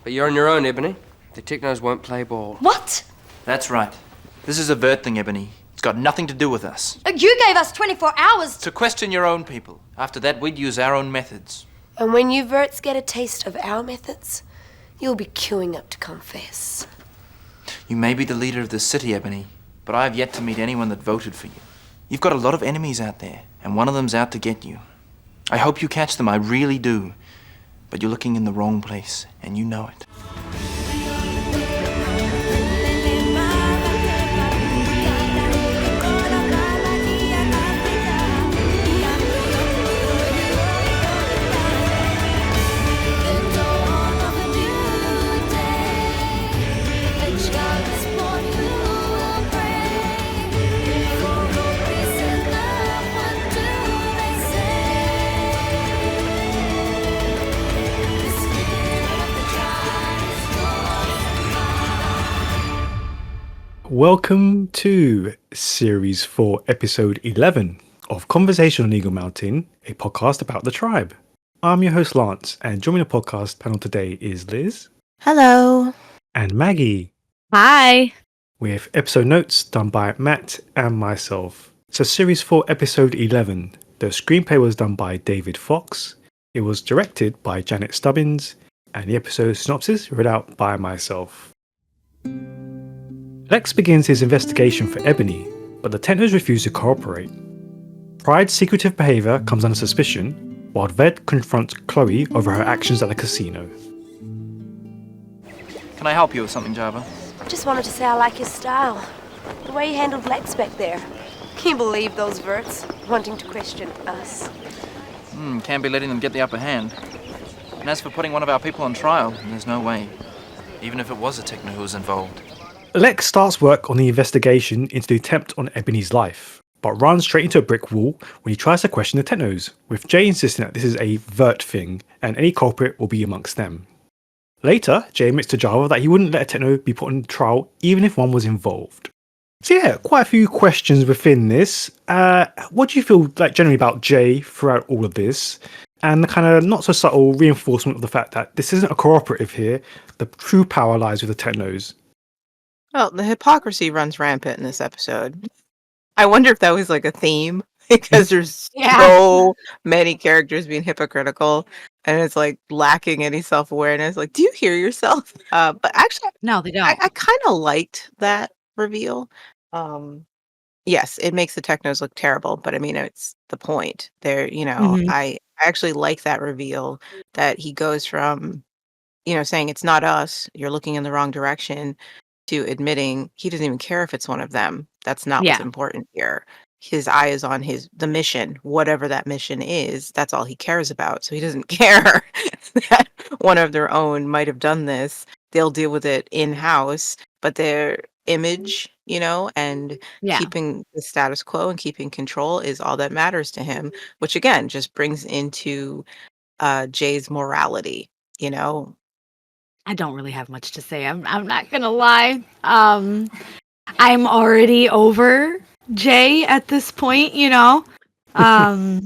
But you're on your own, Ebony. The Technos won't play ball. What? That's right. This is a Vert thing, Ebony. It's got nothing to do with us. You gave us 24 hours To question your own people. After that, we'd use our own methods. And when you Verts get a taste of our methods, you'll be queuing up to confess. You may be the leader of the city, Ebony, but I have yet to meet anyone that voted for you. You've got a lot of enemies out there, and one of them's out to get you. I hope you catch them, I really do. But you're looking in the wrong place, and you know it. Welcome to Series 4, Episode 11 of Conversation on Eagle Mountain, a podcast about the tribe. I'm your host Lance, and joining the podcast panel today is Liz. Hello. And Maggie. Hi. With episode notes done by Matt and myself. So Series 4, Episode 11. The screenplay was done by David Fox. It was directed by Janet Stubbins, and the episode synopsis read out by myself. Lex begins his investigation for Ebony, but the Technos refuse to cooperate. Pride's secretive behaviour comes under suspicion, while Ved confronts Chloe over her actions at the casino. Can I help you with something, Java? Just wanted to say I like your style. The way you handled Lex back there. Can you believe those Verts wanting to question us? Can't be letting them get the upper hand. And as for putting one of our people on trial, there's no way. Even if it was a Techno who was involved. Lex starts work on the investigation into the attempt on Ebony's life, but runs straight into a brick wall when he tries to question the Technos, with Jay insisting that this is a Vert thing and any culprit will be amongst them. Later, Jay admits to Java that he wouldn't let a Techno be put on trial even if one was involved. So yeah, quite a few questions within this. What do you feel like generally about Jay throughout all of this? And the kind of not so subtle reinforcement of the fact that this isn't a cooperative here, the true power lies with the Technos. Well, the hypocrisy runs rampant in this episode. I wonder if that was like a theme because there's so many characters being hypocritical and it's like lacking any self-awareness. Like, do you hear yourself? But actually, No, they don't. I kind of liked that reveal. Yes, it makes the Technos look terrible, but I mean, it's the point. There, I actually like that reveal that he goes from, saying it's not us, you're looking in the wrong direction, to admitting he doesn't even care if it's one of them. That's not what's important here. His eye is on the mission, whatever that mission is. That's all he cares about. So he doesn't care that one of their own might have done this. They'll deal with it in-house, but their image, and keeping the status quo and keeping control is all that matters to him, which again just brings into Jay's morality, I don't really have much to say. I'm not gonna lie. I'm already over Jay at this point. I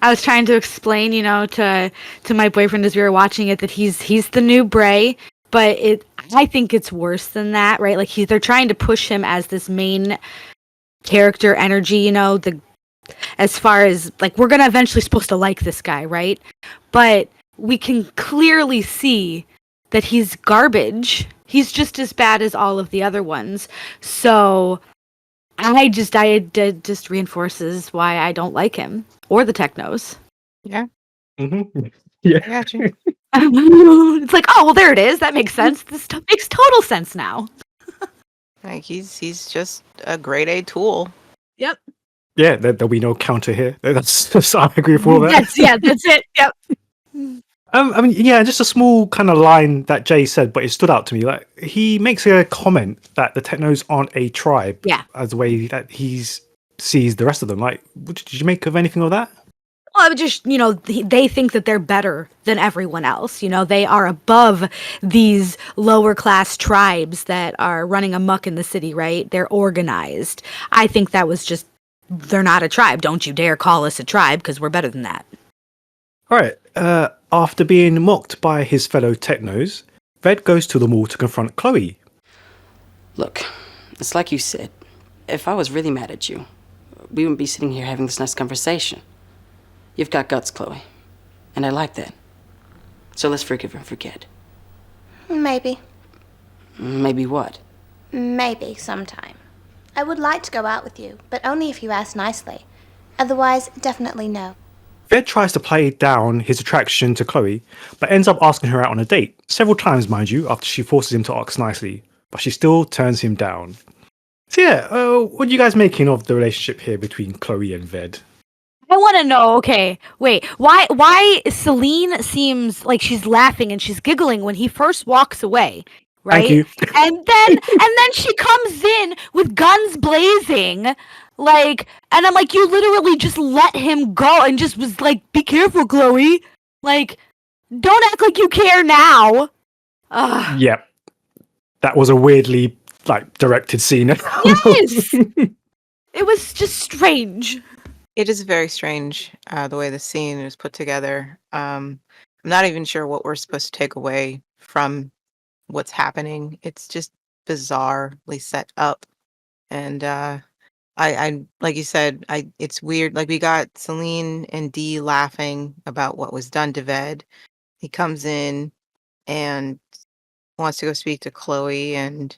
was trying to explain, to my boyfriend as we were watching it that he's the new Bray, but I think it's worse than that, right? Like they're trying to push him as this main character energy, as far as like we're gonna eventually supposed to like this guy, right? But we can clearly see that he's garbage. He's just as bad as all of the other ones. So it just reinforces why I don't like him or the Technos. Yeah. Mm-hmm. Yeah. I got you. It's like, oh, well, there it is. That makes sense. This stuff makes total sense now. Like he's just a grade A tool. Yep. Yeah, there'll be no counter here. That's I agree with all that. That's it. Yep. Just a small kind of line that Jay said, but it stood out to me. Like he makes a comment that the Technos aren't a tribe, as the way that he sees the rest of them. Like, what did you make of anything of that? Well, just they think that they're better than everyone else. They are above these lower class tribes that are running amok in the city. Right? They're organized. I think that was just they're not a tribe. Don't you dare call us a tribe because we're better than that. Alright, after being mocked by his fellow Technos, Ved goes to the mall to confront Chloe. Look, it's like you said. If I was really mad at you, we wouldn't be sitting here having this nice conversation. You've got guts, Chloe. And I like that. So let's forgive and forget. Maybe. Maybe what? Maybe sometime. I would like to go out with you, but only if you ask nicely. Otherwise, definitely no. Ved tries to play down his attraction to Chloe, but ends up asking her out on a date, several times, mind you, after she forces him to ask nicely, but she still turns him down. So yeah, what are you guys making of the relationship here between Chloe and Ved? I want to know. Okay, wait. Why Celine seems like she's laughing and she's giggling when he first walks away, right? Thank you. And then she comes in with guns blazing, like, and I'm like, you literally just let him go and just was like, be careful, Chloe. Like, don't act like you care now. Ugh. Yeah, that was a weirdly directed scene. Yes, it was just strange. It is very strange the way the scene is put together. I'm not even sure what we're supposed to take away from what's happening. It's just bizarrely set up, and I like you said, it's weird. Like we got Celine and Dee laughing about what was done to Ved. He comes in and wants to go speak to Chloe, and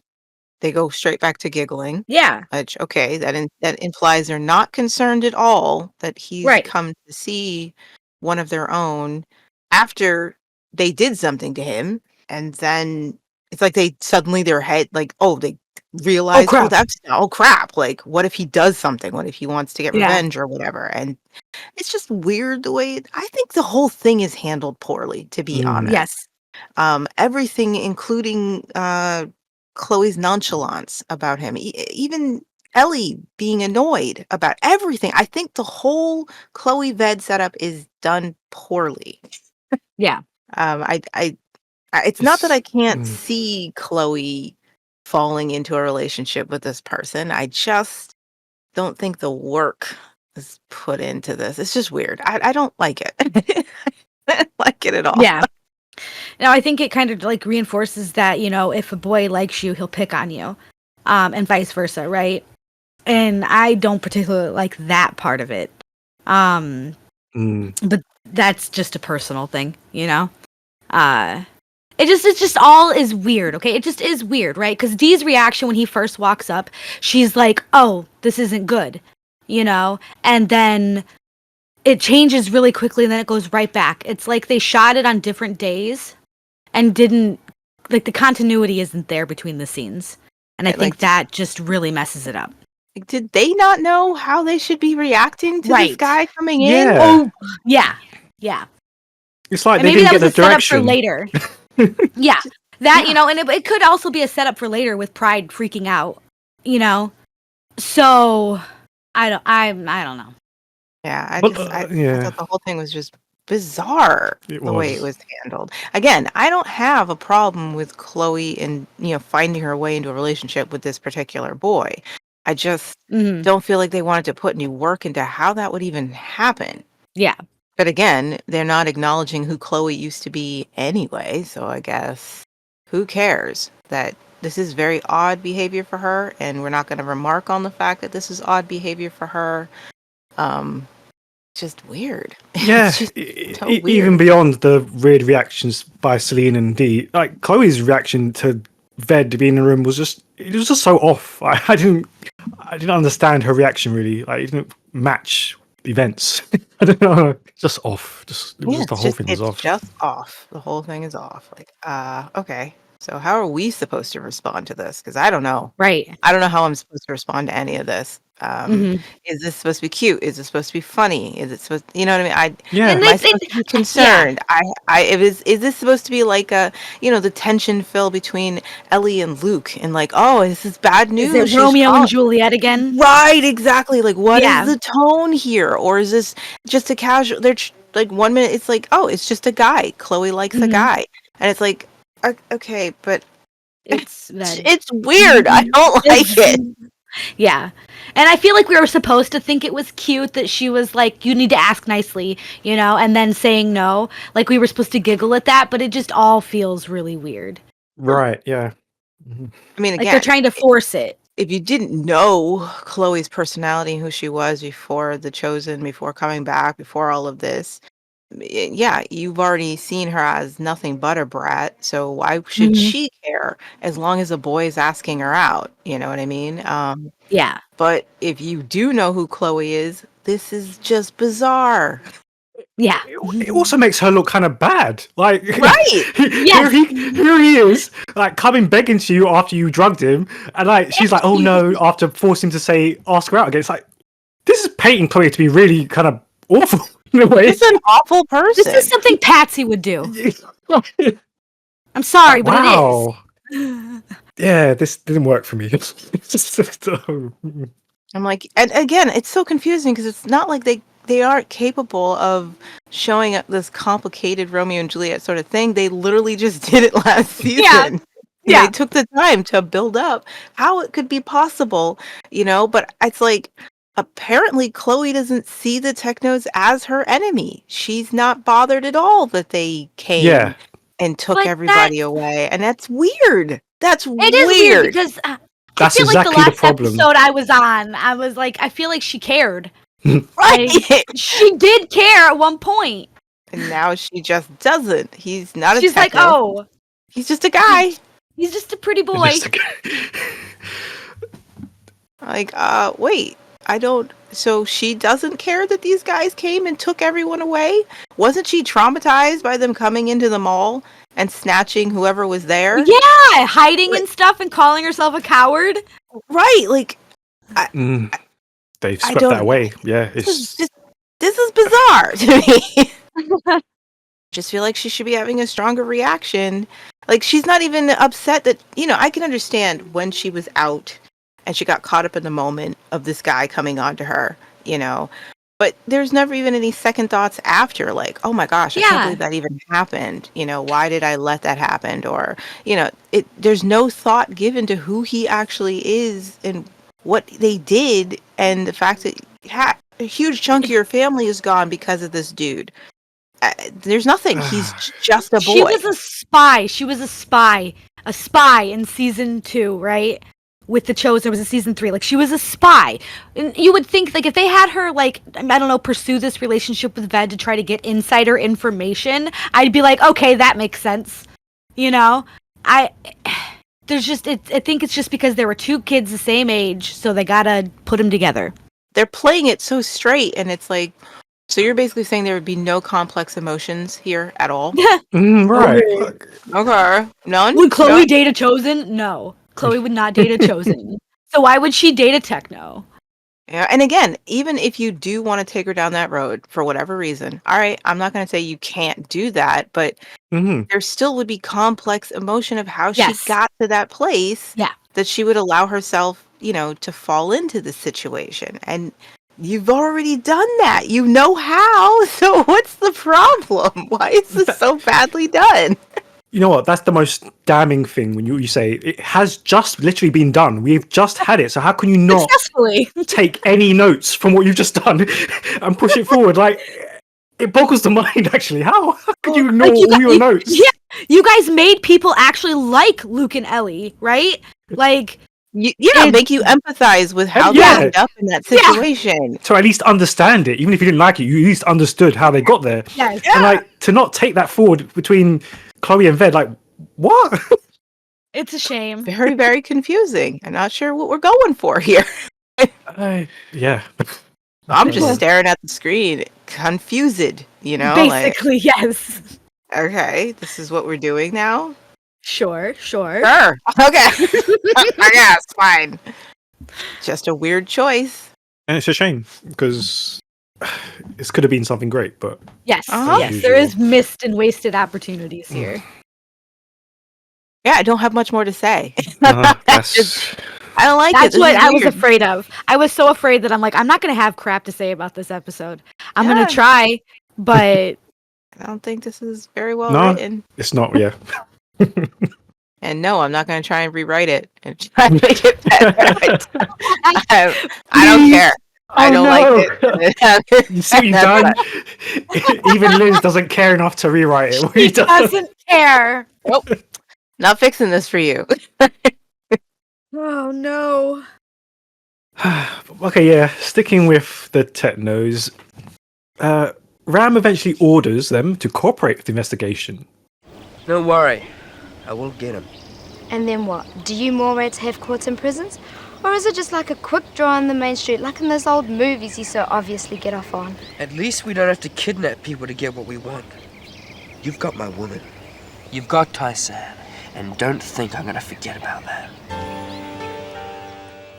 they go straight back to giggling. Yeah. Which, okay, that implies they're not concerned at all that he's Right. come to see one of their own after they did something to him, and then it's like they suddenly their head like, oh, they realize, crap. oh crap, like what if he does something? What if he wants to get Yeah. revenge or whatever? And it's just weird the way I think the whole thing is handled poorly, to be honest. Yes. Everything, including Chloe's nonchalance about him, even Ellie being annoyed about everything. I think the whole Chloe Ved setup is done poorly. Yeah. It's not that I can't Mm. see Chloe falling into a relationship with this person. I just don't think the work is put into this. It's just weird. I don't like it. I don't like it at all. Yeah. Now, I think it kind of like reinforces that, you know, if a boy likes you, he'll pick on you, and vice versa, right? And I don't particularly like that part of it. But that's just a personal thing, you know? It just all is weird, okay? It just is weird, right? Because Dee's reaction when he first walks up, she's like, oh, this isn't good, you know? And then it changes really quickly and then it goes right back. It's like they shot it on different days and didn't, like, the continuity isn't there between the scenes. And I think that just really messes it up. Like, did they not know how they should be reacting to this Right. guy coming Yeah. in? Oh, yeah. Yeah. It's like And they maybe didn't that get was the a setup for direction. later. Yeah. That, you know, and it could also be a setup for later with Pride freaking out, you know? So, I don't know. Yeah, I But, thought the whole thing was just bizarre It the way was. it was handled. Again, I don't have a problem with Chloe and, you know, finding her way into a relationship with this particular boy. I just Mhm. don't feel like they wanted to put any work into how that would even happen. Yeah. But again, they're not acknowledging who Chloe used to be anyway, so I guess who cares that this is very odd behavior for her, and we're not going to remark on the fact that this is odd behavior for her. Just weird. Yeah, It's just so even weird. beyond the weird reactions by Celine and Dee, like Chloe's reaction to Ved being in the room was just so off. I didn't understand her reaction really. Like it didn't match events. I don't know, just off. The whole thing was It's off. just off. The whole thing is off. Like, okay. So how are we supposed to respond to this? Because I don't know. Right. I don't know how I'm supposed to respond to any of this. Mhm. Is this supposed to be cute? Is it supposed to be funny? Is it supposed, you know what I mean? Yeah. And Am I it's- supposed to be concerned? Is this supposed to be like a, you know, the tension fill between Ellie and Luke and like, oh, this is bad news. Is it She's Romeo fall- and Juliet again? Right, exactly. Like, what is Yeah. the tone here? Or is this just a casual? Like 1 minute, it's like, oh, it's just a guy. Chloe likes a Mhm. guy, and it's like, okay, but It's that. it's weird. I don't like it. Yeah. And I feel like we were supposed to think it was cute that she was like, you need to ask nicely, and then saying no. Like we were supposed to giggle at that, but it just all feels really weird. Right, yeah. Mhm. I mean, Like they're again, trying to force it. if you didn't know Chloe's personality, who she was before The Chosen, before coming back, before all of this, yeah, you've already seen her as nothing but a brat. So why should Mhm. she care as long as a boy is asking her out? You know what I mean? Yeah. But if you do know who Chloe is, this is just bizarre. Yeah. It also makes her look kind of bad. Like, Right. here he is, like coming begging to you after you drugged him, and like she's like, oh no, after forcing him to ask her out again. It's like, this is painting Chloe to be really kind of awful in a way. It's an awful person. This is something Patsy would do. I'm sorry, but it is. Yeah, this didn't work for me. I'm like, and again, it's so confusing because it's not like they aren't capable of showing up this complicated Romeo and Juliet sort of thing. They literally just did it last season. Yeah. They took the time to build up how it could be possible, but it's like, apparently Chloe doesn't see the Technos as her enemy. She's not bothered at all that they came and took But everybody away. And that's weird. That's It is weird because I That's feel like exactly the the last problem. episode I was on, I was like, I feel like she cared. Right. Like, she did care at one point. And now she just doesn't. He's not She's a Techno. like, oh, He's just a guy. he's just a pretty boy. Like, wait, I don't. So she doesn't care that these guys came and took everyone away? Wasn't she traumatized by them coming into the mall and snatching whoever was there? Yeah, hiding and stuff and calling herself a coward. Right, like, They swept that away. Yeah, this is bizarre to me. Just feel like she should be having a stronger reaction. Like, she's not even upset that, I can understand when she was out and she got caught up in the moment of this guy coming on to her, but there's never even any second thoughts after, like, oh my gosh, I can't believe that even happened. Why did I let that happen? Or, there's no thought given to who he actually is and what they did, and the fact that a huge chunk of your family is gone because of this dude. There's nothing. He's just a boy. She was a spy. She was a spy. A spy in season 2, right? With The Chosen, it was in season 3. Like, she was a spy. And you would think, like, if they had her, like, I don't know, pursue this relationship with Ved to try to get insider information, I'd be like, okay, that makes sense. I think it's just because there were two kids the same age, so they gotta put them together. They're playing it so straight, and it's like, so you're basically saying there would be no complex emotions here at all? Right. Okay. None? Would Chloe date a Chosen? No. Chloe would not date a Chosen. So why would she date a Techno? Yeah, and again, even if you do want to take her down that road for whatever reason, all right, I'm not going to say you can't do that, but there still would be complex emotion of how she got to that place that she would allow herself, to fall into the situation. And you've already done that. You know how. So what's the problem? Why is this so badly done? You know what? That's the most damning thing when you say it has just literally been done. We've just had it. So how can you not successfully take any notes from what you've just done and push it forward? Like, it boggles the mind, actually. How could you ignore all your notes? Yeah, you guys made people actually like Luke and Ellie, right? Like, make you empathize with how they ended up in that situation. To at least understand it, even if you didn't like it, you at least understood how they got there. Yes. And like, to not take that forward between Chloe and Ved, like, what? It's a shame. Very, very confusing. I'm not sure what we're going for here. Yeah. I'm just staring at the screen, confused, Basically, yes. Okay, this is what we're doing now? Sure. Okay. I guess, fine. Just a weird choice. And it's a shame, because this could have been something great, but... Yes, there is missed and wasted opportunities here. Yeah, I don't have much more to say. I don't like That's it. what I was afraid of. I was so afraid that I'm like, I'm not going to have crap to say about this episode. I'm going to try, but... I don't think this is very well written. It's not, yeah. And no, I'm not going to try and rewrite it and try and make it better. I don't care. I don't like it. You see what you've done? Even Liz doesn't care enough to rewrite it. She doesn't care. Nope. Not fixing this for you. Oh no. Okay, yeah. Sticking with the Technos, Ram eventually orders them to cooperate with the investigation. Don't worry. I will get him. And then what? Do you more rats have courts and prisons? Or is it just like a quick draw on the main street, like in those old movies you so obviously get off on? At least we don't have to kidnap people to get what we want. You've got my woman. You've got Tyson. And don't think I'm gonna forget about that.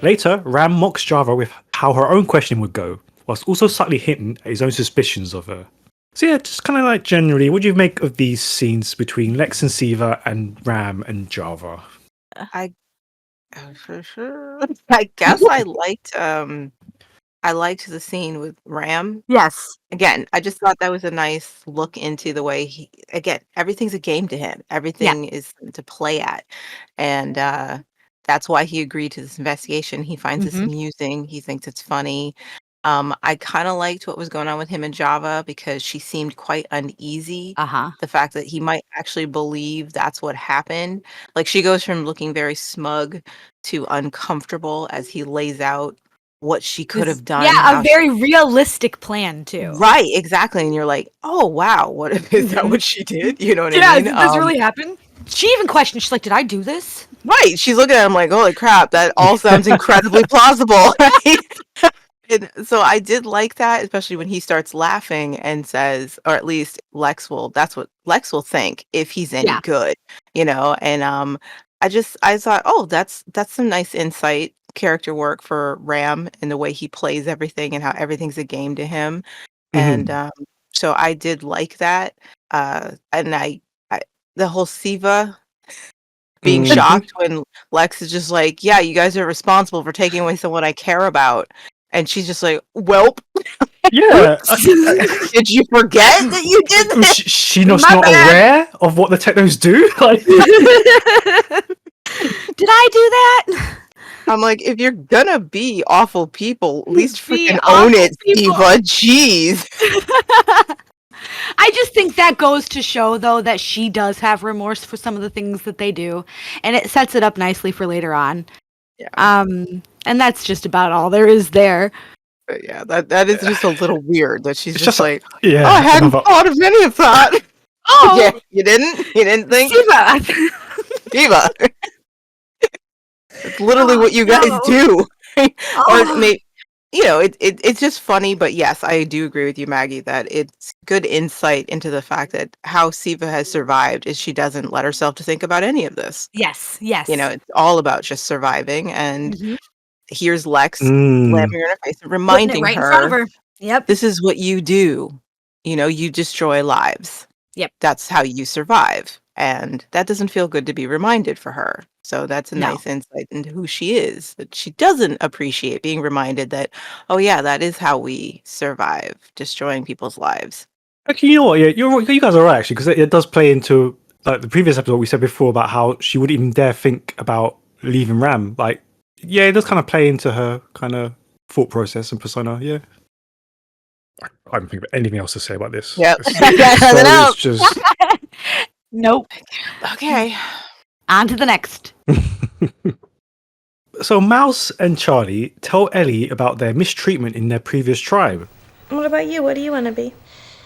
Later, Ram mocks Java with how her own questioning would go, whilst also subtly hinting at his own suspicions of her. So yeah, just kind of like generally, what do you make of these scenes between Lex and Siva and Ram and Java? I guess I liked the scene with Ram. Yes. Again, I just thought that was a nice look into the way everything's a game to him. Everything is to play at. And that's why he agreed to this investigation. He finds this amusing. He thinks it's funny. I kind of liked what was going on with him and Java because she seemed quite uneasy. The fact that he might actually believe that's what happened. Like she goes from looking very smug to uncomfortable as he lays out what she could have done. Yeah, a very realistic plan too. Right, exactly. And you're like, oh wow, what is that what she did? You know what I mean? Yeah, did this really happen? She even questioned, she's like, did I do this? Right. She's looking at him like, holy crap, that all sounds incredibly plausible, right? And so I did like that, especially when he starts laughing and says, or at least that's what Lex will think if he's any good, you know? And I thought, oh, that's some nice insight, character work for Ram and the way he plays everything and how everything's a game to him. And so I did like that. And I the whole Siva being shocked when Lex is just like, yeah, you guys are responsible for taking away someone I care about. And she's just like, welp. Yeah. Did you forget that you did this? She not aware of what the Technos do? Like, did I do that? I'm like, if you're gonna be awful people, at least freaking own it, Siva. Jeez. I just think that goes to show, though, that she does have remorse for some of the things that they do, and it sets it up nicely for later on. Yeah. And that's just about all there is there. But yeah, that is just a little weird that she's just like, yeah, oh, I hadn't thought of any of that. Oh, yeah, you didn't think? Siva. It's literally what you guys do. Or maybe, you know, it's just funny, but yes, I do agree with you, Maggie, that it's good insight into the fact that how Siva has survived is she doesn't let herself to think about any of this. Yes. You know, it's all about just surviving, and here's Lex slamming her in her face and reminding right her, in front of her. Yep. This is what you do. You know, you destroy lives. Yep. That's how you survive. And that doesn't feel good to be reminded for her. So that's a nice insight into who she is. That she doesn't appreciate being reminded that, oh yeah, that is how we survive, destroying people's lives. Actually, you know what? Yeah, you guys are right, actually, because it does play into like the previous episode we said before about how she wouldn't even dare think about leaving Ram. Like, yeah, it does kind of play into her kind of thought process and persona. Yeah. I don't think of anything else to say about this. Yep. It's just... Nope. Okay. On to the next. So Mouse and Charlie tell Ellie about their mistreatment in their previous tribe. What about you? What do you want to be?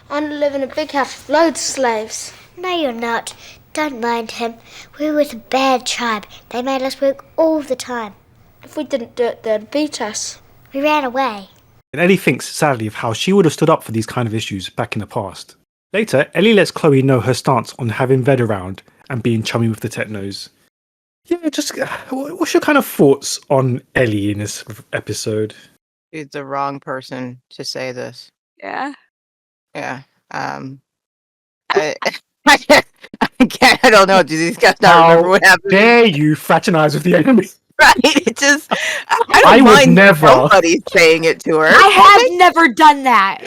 I want to live in a big house with loads of slaves. No, you're not. Don't mind him. We were with a bad tribe. They made us work all the time. If we didn't do it, they'd beat us. We ran away. And Ellie thinks, sadly, of how she would have stood up for these kind of issues back in the past. Later, Ellie lets Chloe know her stance on having Ved around and being chummy with the Technos. Yeah, just what's your kind of thoughts on Ellie in this episode? She's the wrong person to say this. Yeah. Yeah. I don't know. Do these guys not remember what happened? Dare you fraternize with the enemy? Right? It just, I would mind never. Somebody saying it to her. I have never done that.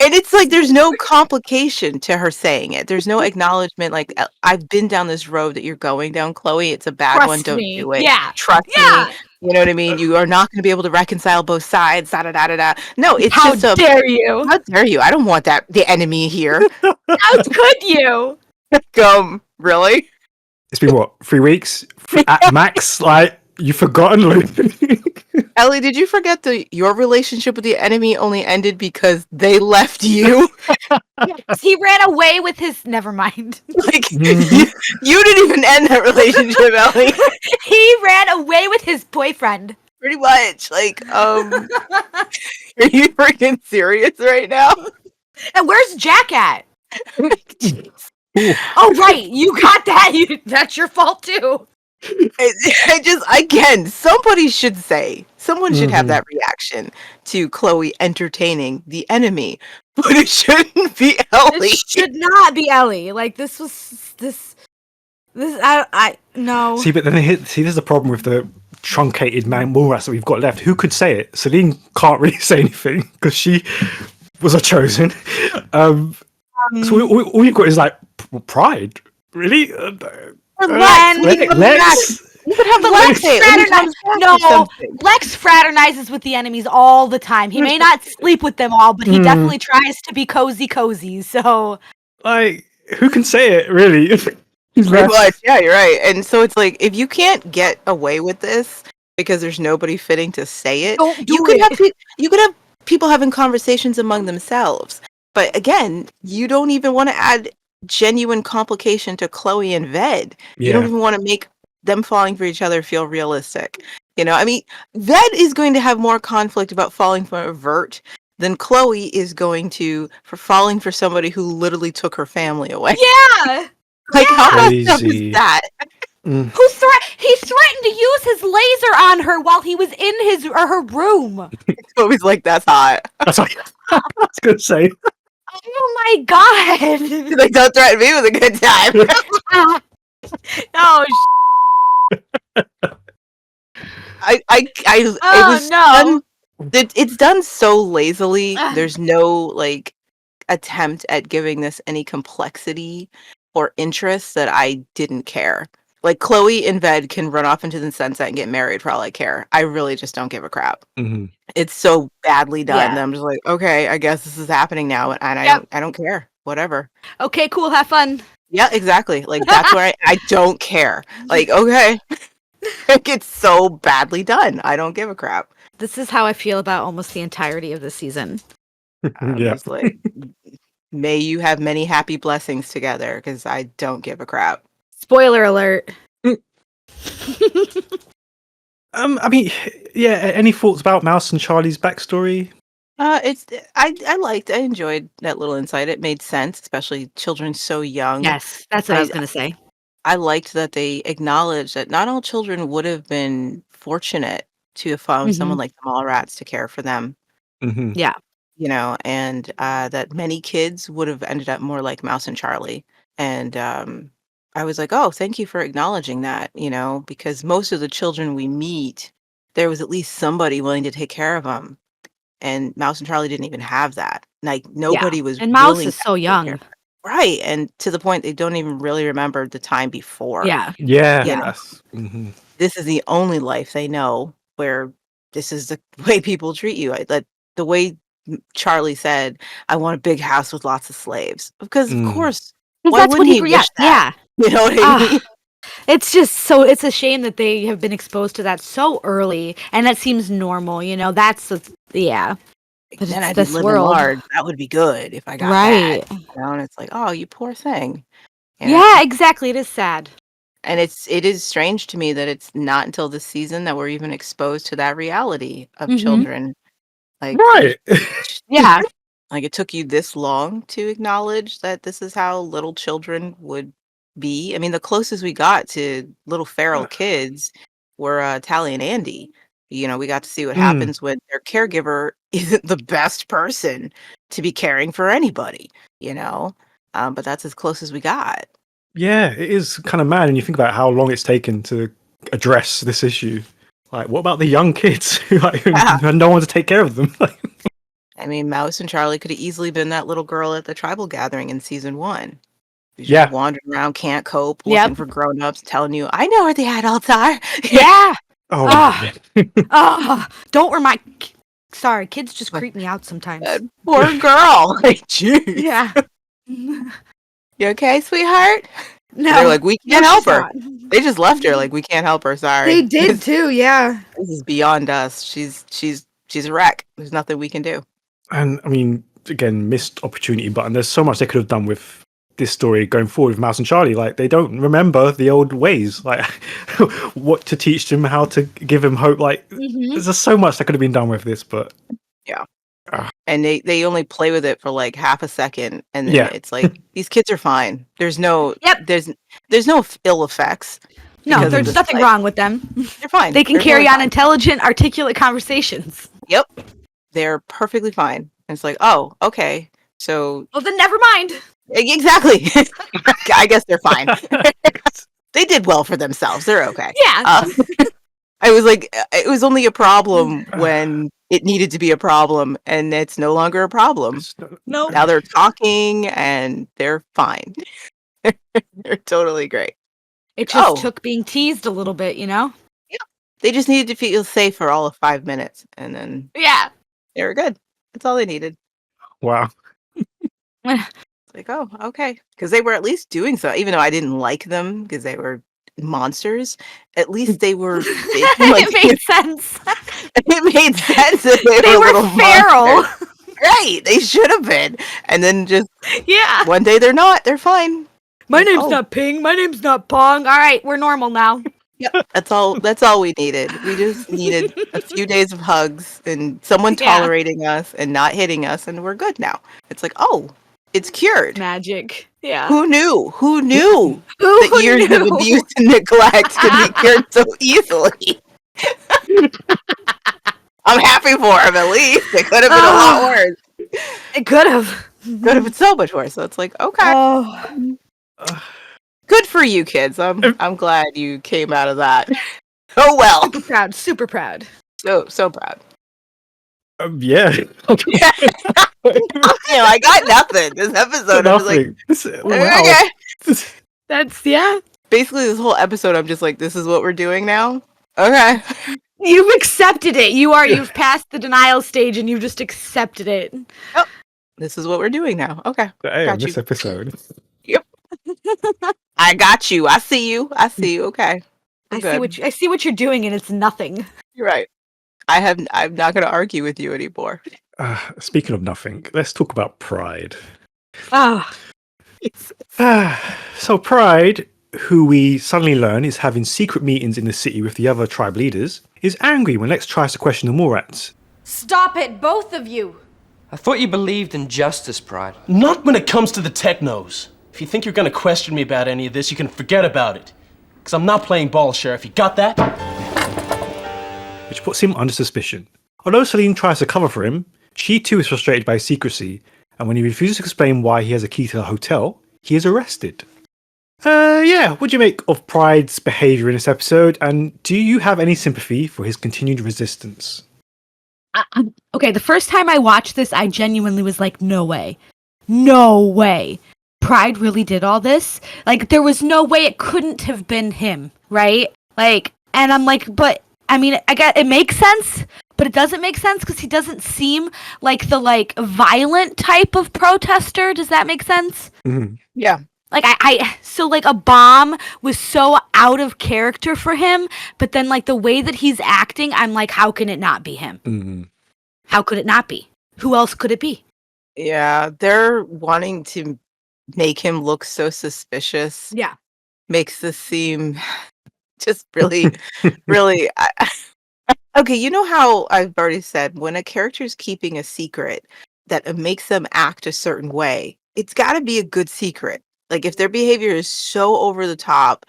And it's like there's no complication to her saying it. There's no acknowledgement like I've been down this road that you're going down, Chloe. It's a bad one. Trust Don't me. do it. Yeah. Trust Yeah. me. You know what I mean? You are not going to be able to reconcile both sides. Da da da da da. No, it's How just dare you? how dare you? I don't want the enemy here. How could you? Really? It's been what, 3 weeks at max? Like, you've forgotten? Ellie, did you forget that your relationship with the enemy only ended because they left you? He ran away with his. Never mind. Like you didn't even end that relationship, Ellie. He ran away with his boyfriend. Pretty much. Like, are you freaking serious right now? And where's Jack at? Oh right, you got that. That's your fault too. Somebody should say, someone should have that reaction to Chloe entertaining the enemy, but it shouldn't be Ellie. It should not be Ellie. Like this was this. I no. See, but then there's a problem with the truncated man mall rats that we've got left. Who could say it? Celine can't really say anything because she was a chosen. So all you've got is like pride. Really? Lex. You could have Lex fraternizes with the enemies all the time. He may not sleep with them all, but he definitely tries to be cozy. So, like, who can say it? Really? Pretty much, yeah, you're right. And so it's like, if you can't get away with this because there's nobody fitting to say it, you could have people having conversations among themselves. But again, you don't even want to add genuine complication to Chloe and Ved. You don't even want to make them falling for each other feel realistic. You know, I mean, Ved is going to have more conflict about falling for a vert than Chloe is going to for falling for somebody who literally took her family away. Yeah. Like, how messed up is that? He threatened to use his laser on her while he was in her room. Chloe's like, that's hot. That's what I was going to say. Oh my god! She's like, don't threaten me with a good time. Oh, it's done so lazily. There's no like attempt at giving this any complexity or interest that I didn't care. Like Chloe and Ved can run off into the sunset and get married for all I care. I really just don't give a crap. It's so badly done that I'm just like, okay, I guess this is happening now, and I don't care. Whatever. Okay, cool. Have fun. Yeah, exactly. Like that's where I don't care. Like, okay. Like, it's so badly done. I don't give a crap. This is how I feel about almost the entirety of the season. Just like, may you have many happy blessings together, because I don't give a crap. Spoiler alert. I mean, yeah. Any thoughts about Mouse and Charlie's backstory? I enjoyed that little insight. It made sense, especially children so young. Yes, that's what I was going to say. I liked that they acknowledged that not all children would have been fortunate to have found someone like the Mallrats to care for them. Yeah. You know, and that many kids would have ended up more like Mouse and Charlie. And I was like, oh, thank you for acknowledging that, you know, because most of the children we meet, there was at least somebody willing to take care of them. And Mouse and Charlie didn't even have that. Like, nobody was and Mouse willing is to so take young. care of them. Right. And to the point they don't even really remember the time before. Yeah. Yeah. You know, Yes. this is the only life they know where this is the way people treat you. The way Charlie said, I want a big house with lots of slaves. Because, of course, why that's what wouldn't he wish that? Yeah. You know what I mean? It's just so, it's a shame that they have been exposed to that so early, and that seems normal, you know, yeah. But then it's I'd this live world. large. That would be good if I got that. You know? And it's like, oh, you poor thing. You know? Yeah, exactly. It is sad. And it is strange to me that it's not until this season that we're even exposed to that reality of children. Like, right. Yeah. Like, it took you this long to acknowledge that this is how little children would be. I mean, the closest we got to little feral kids were Tally and Andy. You know, we got to see what happens when their caregiver isn't the best person to be caring for anybody, you know? But that's as close as we got. Yeah, it is kind of mad when you think about how long it's taken to address this issue. Like, what about the young kids who had no one to take care of them? I mean, Mouse and Charlie could have easily been that little girl at the tribal gathering in season 1. Who's just Yeah. wandering around, can't cope, Yep. looking for grown-ups, telling you, I know where the adults are. Yeah. Oh, Ah. man. Oh, don't remind. Sorry, kids just creep me out sometimes. That poor girl. Like, jeez. Yeah. You okay, sweetheart? No. They're like, we can't no, help she's her. not. They just left her like, we can't help her. Sorry. They did too. Yeah. This is beyond us. She's a wreck. There's nothing we can do. And I mean, again, missed opportunity button. There's so much they could have done with this story going forward with Mouse and Charlie. Like, they don't remember the old ways, like what to teach them, how to give them hope. Like, there's just so much that could have been done with this, but Yeah. And they only play with it for like half a second, and then Yeah. it's like these kids are fine. There's no Yep. there's no ill effects. No, because of there's this, nothing like, wrong with them. They're fine. They can They're carry totally on fine. intelligent, articulate conversations. Yep. They're perfectly fine. And it's like, oh, okay. So Well, then never mind. exactly. I guess they're fine. They did well for themselves. They're okay. Yeah. I was like, it was only a problem when it needed to be a problem, and it's no longer a problem. No. Now they're talking, and they're fine. They're totally great. It just Oh. took being teased a little bit, you know? They just needed to feel safe for all of 5 minutes, and then Yeah. they were good. That's all they needed. wow. It's like, oh, okay. Because they were at least doing so, even though I didn't like them because they were monsters. At least they were big, like, it made sense. it made sense that They were little feral. monsters. Right, they should have been. And then just Yeah. one day they're not. They're fine. My name's Oh. not Ping. My name's not Pong. All right, we're normal now. Yep, that's all we needed. We just needed a few days of hugs and someone Yeah. tolerating us and not hitting us, and we're good now. It's like, oh, it's cured. Magic. Yeah. Who knew? Who knew Who that years of knew? abuse and neglect could be cured so easily? I'm happy for him, at least. It could have been a lot worse. It could have. Could have been so much worse. So it's like, okay. Oh. Good for you, kids. I'm glad you came out of that. Oh well. Super proud. Super proud. So proud. Yeah. I got nothing. This episode, I was like, wow. okay. That's, yeah. Basically, this whole episode, I'm just like, this is what we're doing now? Okay. You've accepted it. You've passed the denial stage and you've just accepted it. This is what we're doing now. Okay. Hey, Got this you. episode. I got you. I see you. Okay. I Good. see what you're doing and it's nothing. You're right. I'm not going to argue with you anymore. Speaking of nothing, let's talk about Pride. Ah. So Pride, who we suddenly learn is having secret meetings in the city with the other tribe leaders, is angry when Lex tries to question the Morats. Stop it, both of you! I thought you believed in justice, Pride. Not when it comes to the Technos. If you think you're gonna question me about any of this, you can forget about it. Because I'm not playing ball, Sheriff. You got that? Which puts him under suspicion. Although Celine tries to cover for him, she too is frustrated by secrecy, and when he refuses to explain why he has a key to the hotel, he is arrested. What do you make of Pride's behaviour in this episode, and do you have any sympathy for his continued resistance? Okay, the first time I watched this, I genuinely was like, no way. No way. Pride really did all this? Like, there was no way it couldn't have been him, right? Like, and I'm like, but, I mean, I get it makes sense, but it doesn't make sense because he doesn't seem like the, like, violent type of protester. Does that make sense? Mm-hmm. Yeah. Like, so, like, a bomb was so out of character for him, but then, like, the way that he's acting, I'm like, how can it not be him? Mm-hmm. How could it not be? Who else could it be? Yeah, they're wanting to make him look so suspicious. Yeah. Makes this seem just really, really. Okay, you know how I've already said when a character's keeping a secret that it makes them act a certain way, it's got to be a good secret. Like if their behavior is so over the top,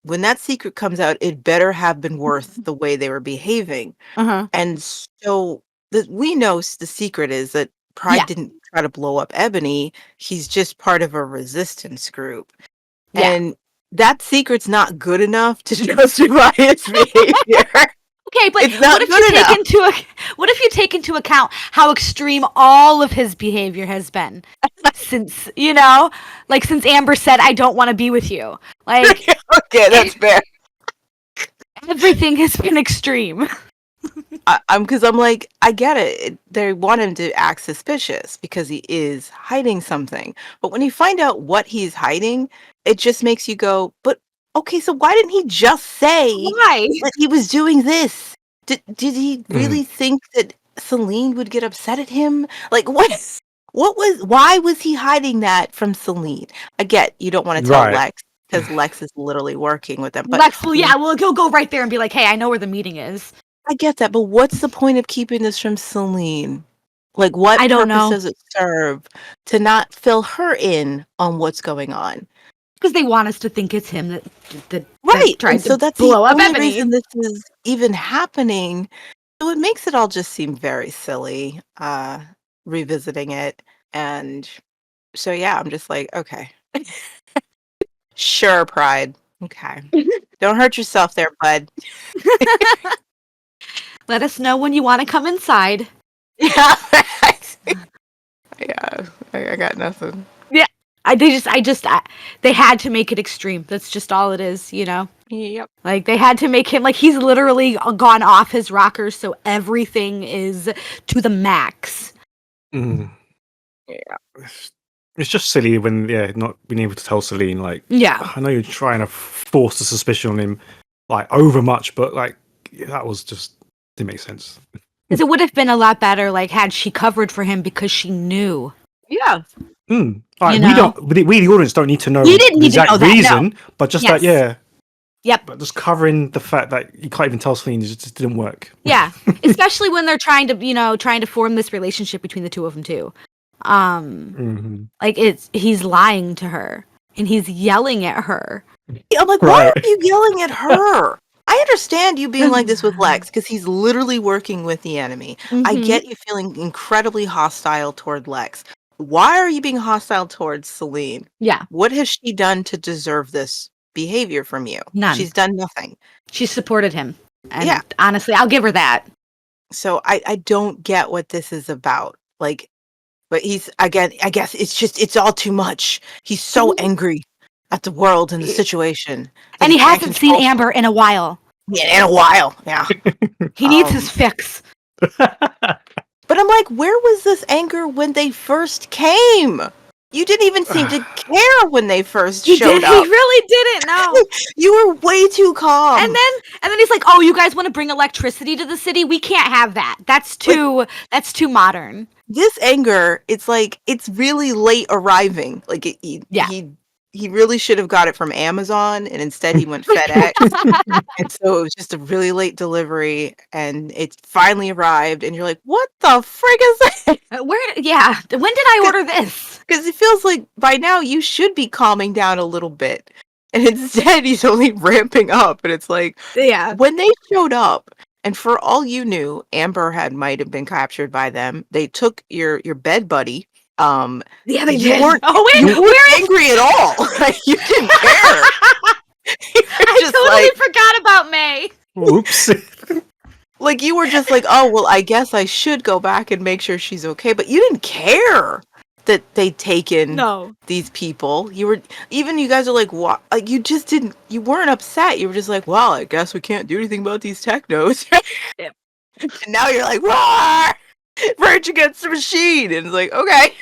when that secret comes out, it better have been worth the way they were behaving. Uh-huh. And so we know the secret is that Pride didn't try to blow up Ebony. He's just part of a resistance group. Yeah. And that secret's not good enough to justify his behavior. Okay, but It's not good enough. What if you take into account how extreme all of his behavior has been since since Amber said, "I don't want to be with you." Like, okay, that's fair. Everything has been extreme. I'm like, I get it. They want him to act suspicious because he is hiding something. But when you find out what he's hiding, it just makes you go, but okay, so why didn't he just say Why? that he was doing this? Did he really think that Celine would get upset at him? Like, why was he hiding that from Celine? I get you don't want to tell Lex because Lex is literally working with them. But Lex, he'll go right there and be like, "Hey, I know where the meeting is." I get that, but what's the point of keeping this from Celine? Like, what purpose does it serve to not fill her in on what's going on? Because they want us to think it's him that tried so to that's blow the up only Ebony. reason this is even happening. So it makes it all just seem very silly, revisiting it. And so, yeah, I'm just like, okay. Sure, Pride. Okay. Don't hurt yourself there, bud. Let us know when you want to come inside. Yeah. Yeah, I got nothing. Yeah. They had to make it extreme. That's just all it is, Yep. Like, they had to make him, like, he's literally gone off his rocker, so everything is to the max. Yeah. It's just silly when, not being able to tell Celine, like, I know you're trying to force the suspicion on him, like, over much, but, like, that was just, didn't make sense. Because it would have been a lot better, like, had she covered for him because she knew. Yeah. Like, we the audience don't need to know we didn't the need exact to know that, reason, no. but just Yes. that, Yep. But just covering the fact that you can't even tell Celine, it just didn't work. Yeah. Especially when they're trying to form this relationship between the two of them too. Like, he's lying to her and he's yelling at her. I'm like, why are you yelling at her? I understand you being like this with Lex because he's literally working with the enemy. I get you feeling incredibly hostile toward Lex. Why are you being hostile towards Celine? Yeah. What has she done to deserve this behavior from you? None. She's done nothing. She supported him. And honestly, I'll give her that. So I don't get what this is about. Like, but I guess it's all too much. He's so angry at the world and the situation. And he hasn't seen Amber in a while. Yeah, in a while. Yeah. He needs his fix. But I'm like, where was this anger when they first came? You didn't even seem to care when they first showed up. He really didn't, no. You were way too calm. And then he's like, "Oh, you guys want to bring electricity to the city? We can't have that. That's too modern." This anger, it's like, it's really late arriving. Like, he really should have got it from Amazon, and instead he went FedEx. And so it was just a really late delivery, and it finally arrived, and you're like, what the frig is that? When did I order this? Because it feels like by now you should be calming down a little bit. And instead he's only ramping up, and it's like, when they showed up, and for all you knew, Amber might have been captured by them. They took your bed buddy. They did. You weren't angry at all. Like, you didn't care. I totally forgot about May. Oops. Like, you were just like, oh, well, I guess I should go back and make sure she's okay. But you didn't care that they'd taken these people. You guys are like, what? Like, you weren't upset. You were just like, well, I guess we can't do anything about these Technos. And now you're like, roar! Rage Against the Machine! And it's like, okay.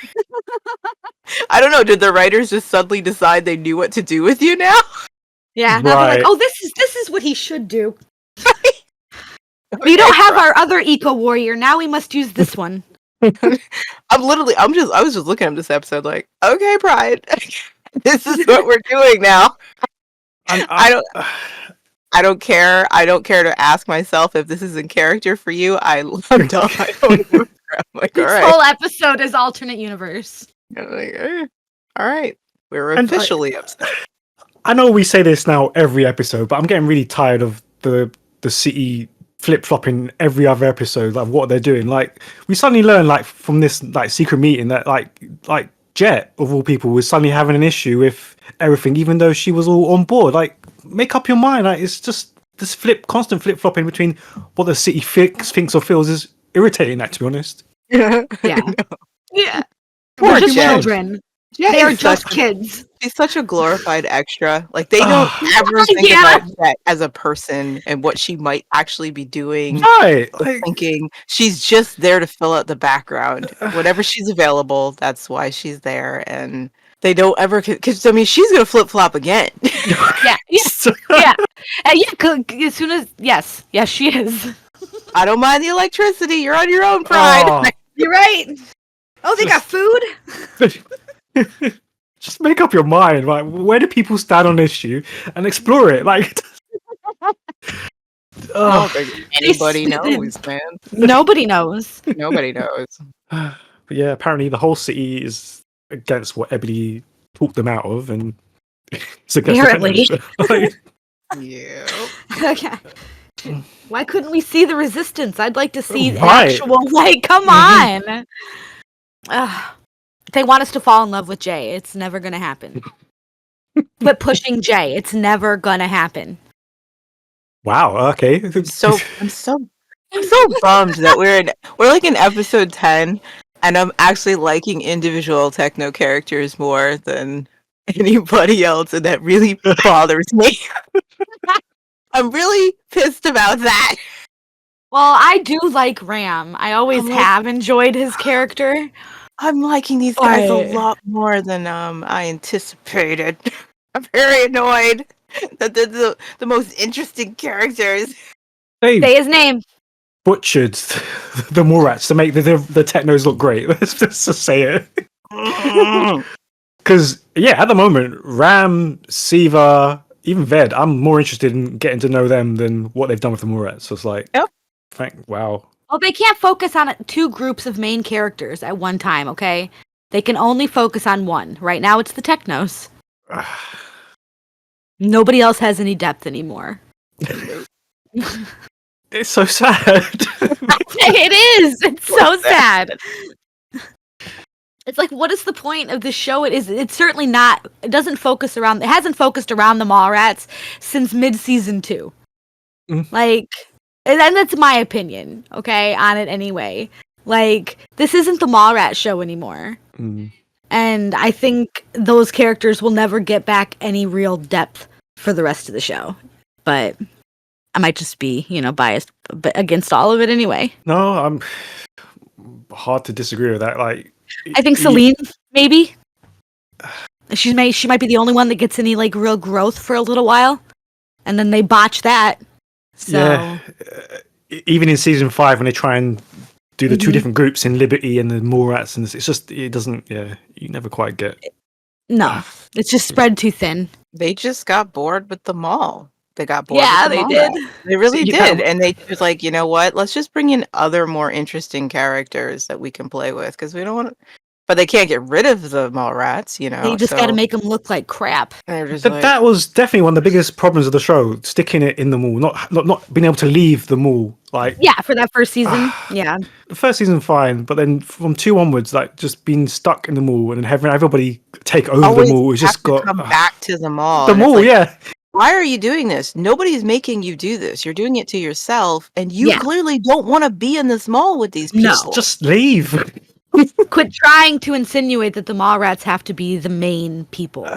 I don't know, did the writers just suddenly decide they knew what to do with you now? Yeah, now they're like, oh, this is what he should do. We don't have our other eco warrior, now we must use this one. I was just looking at this episode like, okay, Pride. This is what we're doing now. I don't care. I don't care to ask myself if this is in character for you. I'm done. I don't know. I'm like, all right. This whole episode is alternate universe. I'm like, all right. We're officially upset. I know we say this now every episode, but I'm getting really tired of the city flip-flopping every other episode, like what they're doing. Like, we suddenly learn, like, from this like secret meeting that like Jet, of all people, was suddenly having an issue with everything, even though she was all on board. Like, make up your mind. Like, it's just this constant flip flopping between what the city thinks or feels is irritating. That, to be honest. Yeah. Poor They're just Jen. children. Jen They are is just such a- kids. She's such a glorified extra. Like they don't ever think Yeah. about Jet as a person and what she might actually be doing. Right. Or thinking she's just there to fill out the background. Whenever she's available, that's why she's there. And they don't ever, because I mean, she's gonna flip flop again. Yeah. As soon as yes, she is. I don't mind the electricity. You're on your own, Pride. Oh. You're right. Oh, they got food. Just make up your mind. Like, where do people stand on this issue and explore it? Like, I don't think anybody knows, man. Nobody knows. Nobody knows. But yeah, apparently the whole city is against what Ebony talked them out of, and it's against the Apparently. Technos. Like, Yeah. Okay. Why couldn't we see the resistance? I'd like to see the Right. actual. Like, come on. They want us to fall in love with Jay. It's never gonna happen. But pushing Jay, it's never gonna happen. wow. Okay. I'm so bummed that we're like in episode 10 and I'm actually liking individual techno characters more than anybody else, and that really bothers me. I'm really pissed about that. Well, I do like Ram. I always have enjoyed his character. I'm liking these guys Right. a lot more than I anticipated. I'm very annoyed that they're the most interesting characters. They Say his name. butchered the Morats to make the Technos look great. Let's just say it. Because, yeah, at the moment, Ram, Siva, even Ved, I'm more interested in getting to know them than what they've done with the Morats. So it's like, Yep. Wow. Well, they can't focus on two groups of main characters at one time, okay? They can only focus on one. Right now, it's the Technos. Nobody else has any depth anymore. It's so sad. It is. It's so sad. It's like, what is the point of this show? It's certainly not. It hasn't focused around the Mallrats since mid-season 2. Like, and that's my opinion, okay, on it anyway. Like, this isn't the Mallrats show anymore. And I think those characters will never get back any real depth for the rest of the show. But I might just be, biased against all of it anyway. No, I'm hard to disagree with that. Like, I think Celine, maybe. She might be the only one that gets any like real growth for a little while, and then they botch that. So yeah, even in season 5 when they try and do the two different groups in Liberty and the Morats, and it's just it doesn't. Yeah, you never quite get. No, it's just spread too thin. They just got bored with the mall. They got bored. Yeah, with the they mall. did. They really So, did, and they was like, you know what? Let's just bring in other more interesting characters that we can play with, because we don't want to. But they can't get rid of the Mallrats, They just got to make them look like crap. They're just That was definitely one of the biggest problems of the show: sticking it in the mall, not being able to leave the mall. Like, Yeah, for that first season. Yeah. the first season fine, but then from 2 onwards, like just being stuck in the mall and having everybody take over always the mall. It's have just to got come back to the mall. the and it's mall. like, Yeah, why are you doing this? Nobody's making you do this. You're doing it to yourself, and you Yeah. clearly don't want to be in this mall with these people. No. just leave. Quit trying to insinuate that the Mallrats have to be the main people.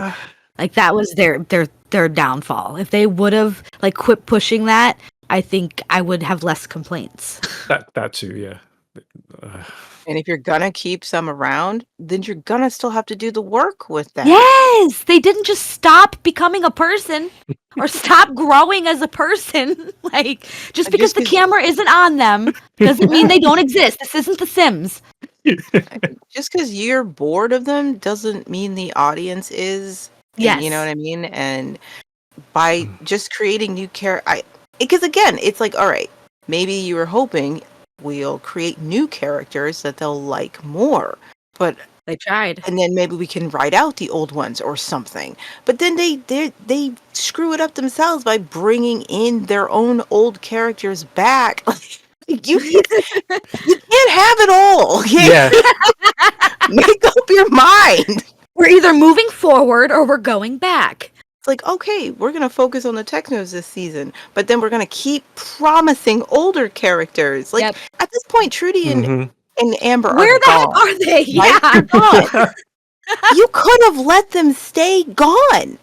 Like that was their downfall. If they would have like quit pushing that, I think I would have less complaints. that too. Yeah. And if you're gonna keep some around, then you're gonna still have to do the work with them. Yes, they didn't just stop becoming a person or stop growing as a person. Like just because the camera isn't on them doesn't mean they don't exist. This isn't The Sims. Just because you're bored of them doesn't mean the audience is. And Yes. you know what I mean? And by just creating new because again, it's like, all right, maybe you were hoping we'll create new characters that they'll like more, but They tried. and then maybe we can write out the old ones or something. But then they screw it up themselves by bringing in their own old characters back. You can't have it all. Yeah. Make up your mind. We're either moving forward or we're going back. It's like, okay, we're going to focus on the Technos this season, but then we're going to keep promising older characters. Like, at this point, Trudy and Amber Where are the heck gone. are they? Right? Yeah. They're gone. You could have let them stay gone,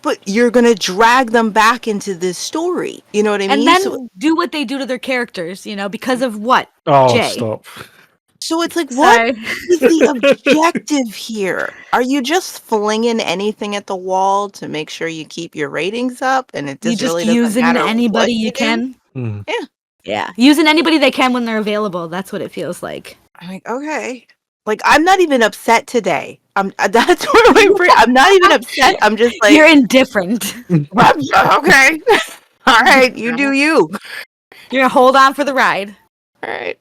but you're going to drag them back into this story. You know what I mean? And then do what they do to their characters, because of what? Oh, Jay. stop. So it's like, what is the objective here? Are you just flinging anything at the wall to make sure you keep your ratings up? And it You just just really doesn't using matter anybody what you do? can. Mm. Yeah. Yeah. Using anybody they can when they're available. That's what it feels like. I'm like, okay. Like, I'm not even upset today. That's what I'm not even upset. I'm just like, You're indifferent. okay. All right, you do you. You're gonna hold on for the ride. All right.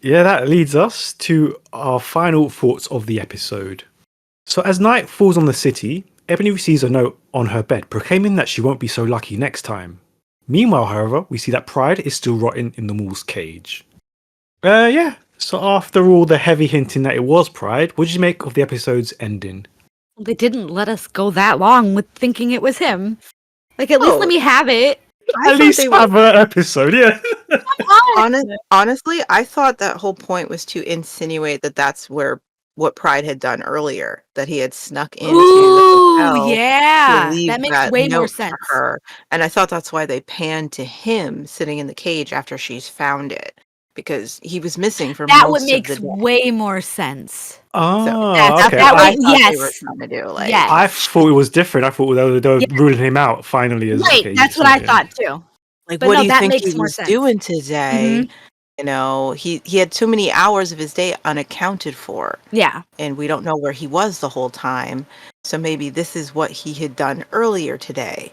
Yeah, that leads us to our final thoughts of the episode. So as night falls on the city, Ebony receives a note on her bed proclaiming that she won't be so lucky next time. Meanwhile, however, we see that Pride is still rotting in the mole's cage. So after all the heavy hinting that it was Pride, what did you make of the episode's ending? They didn't let us go that long with thinking it was him. Like, at least let me have it. At least have an episode, yeah. Honestly, I thought that whole point was to insinuate that that's what Pride had done earlier, that he had snuck into Ooh, the hotel yeah. to leave That makes that way more note sense. for her. And I thought that's why they panned to him sitting in the cage after she's found it, because he was missing for That most would makes of the day. way more sense. Oh, That's okay. that I way, thought yes. they were trying to do. Like, Yes. I thought it was different. I thought they were ruling him out finally. As Right, okay, that's what I thought too. Like, But what no, do you that think makes he more was sense. doing today? Mhm. You know, he had too many hours of his day unaccounted for. Yeah. And we don't know where he was the whole time. So maybe this is what he had done earlier today.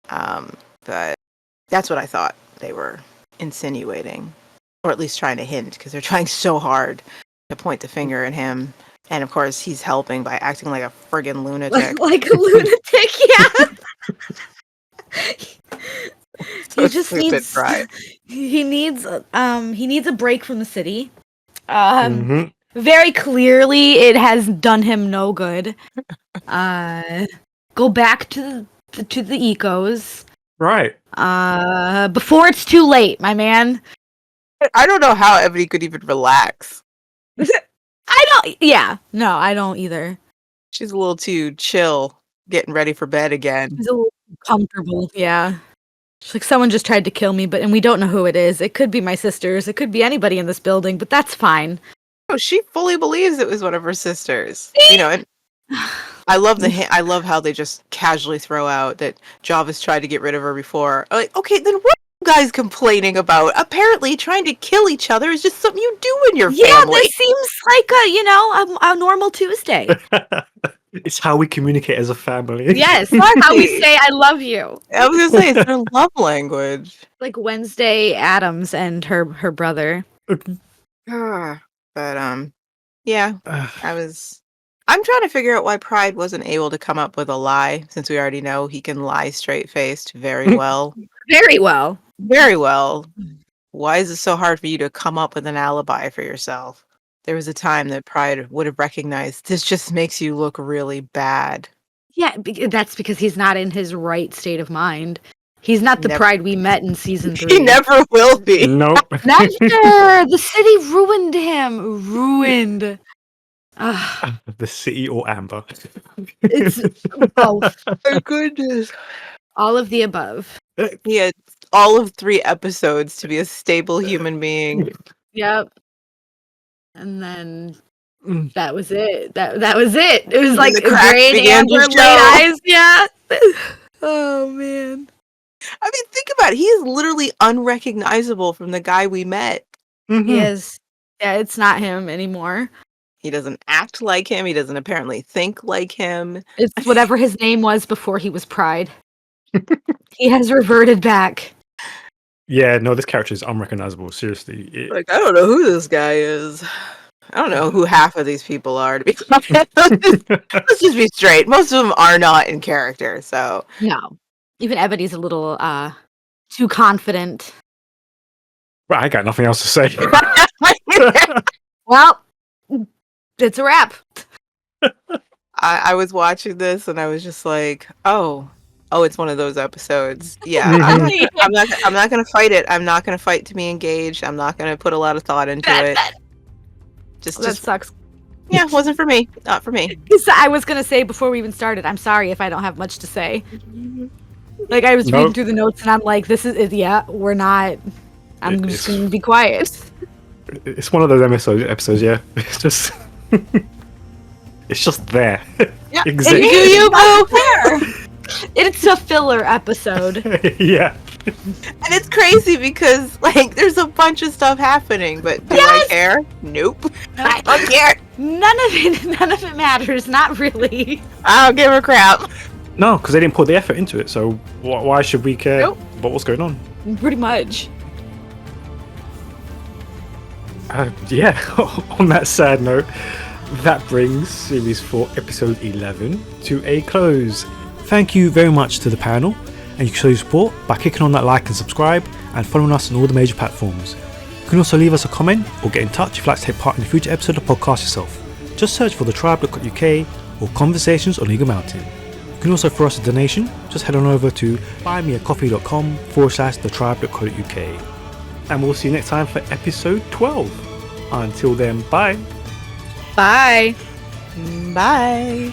But that's what I thought they were insinuating, or at least trying to hint, because they're trying so hard to point the finger at him. And of course, he's helping by acting like a friggin' lunatic. Like a lunatic, yeah. So He just stupid, needs Pride. he needs a break from the city. Very clearly it has done him no good. Go back to the ecos. Right. Before it's too late, my man. I don't know how Ebony could even relax. I don't either. She's a little too chill, getting ready for bed again. He's a little comfortable, yeah. It's like someone just tried to kill me, and we don't know who it is. It could be my sisters. It could be anybody in this building, but that's fine. Oh, she fully believes it was one of her sisters. You know, and I love love how they just casually throw out that Java's tried to get rid of her before. Like, okay, then what are you guys complaining about? Apparently, trying to kill each other is just something you do in your family. Yeah, this seems like a normal Tuesday. It's how we communicate as a family. Yes, how we say "I love you." I was gonna say it's their love language. Like Wednesday Addams and her brother. But yeah, I'm trying to figure out why Pride wasn't able to come up with a lie, since we already know he can lie straight-faced very well. Very well. Very well. Why is it so hard for you to come up with an alibi for yourself? There was a time that Pride would have recognized this just makes you look really bad. Yeah, that's because he's not in his right state of mind. He's not the Pride we met in season 3. He never will be. Nope. Never! The city ruined him. Ruined. The city or Amber. It's both. My goodness. All of the above. He had all of 3 episodes to be a stable human being. Yep. And then that was it. That was it. It was like great Amber, late eyes. Yeah. Oh man. I mean, think about it. He is literally unrecognizable from the guy we met. He is. Yeah, it's not him anymore. He doesn't act like him. He doesn't apparently think like him. It's whatever his name was before he was Pride. He has reverted back. Yeah, no, this character is unrecognizable. Seriously. Like, I don't know who this guy is. I don't know who half of these people are, to be honest. Let's just be straight. Most of them are not in character, so. No. Even Ebony's a little too confident. Right, I got nothing else to say. Well, it's a wrap. I was watching this and I was just like, oh, it's one of those episodes. Yeah, I'm not gonna fight it. I'm not gonna fight to be engaged. I'm not gonna put a lot of thought into it. That sucks. Yeah, it wasn't for me. Not for me. I was gonna say before we even started, I'm sorry if I don't have much to say. Like I was reading through the notes and I'm like, this is we're not. I'm just gonna be quiet. It's one of those episodes. Yeah, it's just there. Yeah, exactly. It's a filler episode. Yeah. And it's crazy because like there's a bunch of stuff happening, but do I care? Nope. I don't care. None of it matters. Not really. I don't give a crap. No, because they didn't put the effort into it. So why should we care about what's going on? Pretty much. Yeah. On that sad note, that brings Series 4, Episode 11 to a close. Thank you very much to the panel, and you can show your support by clicking on that like and subscribe and following us on all the major platforms. You can also leave us a comment or get in touch if you'd like to take part in a future episode of the podcast yourself. Just search for thetribe.co.uk or Conversations on Eagle Mountain. You can also throw us a donation. Just head on over to buymeacoffee.com/thetribe.co.uk. And we'll see you next time for episode 12. Until then, bye. Bye. Bye.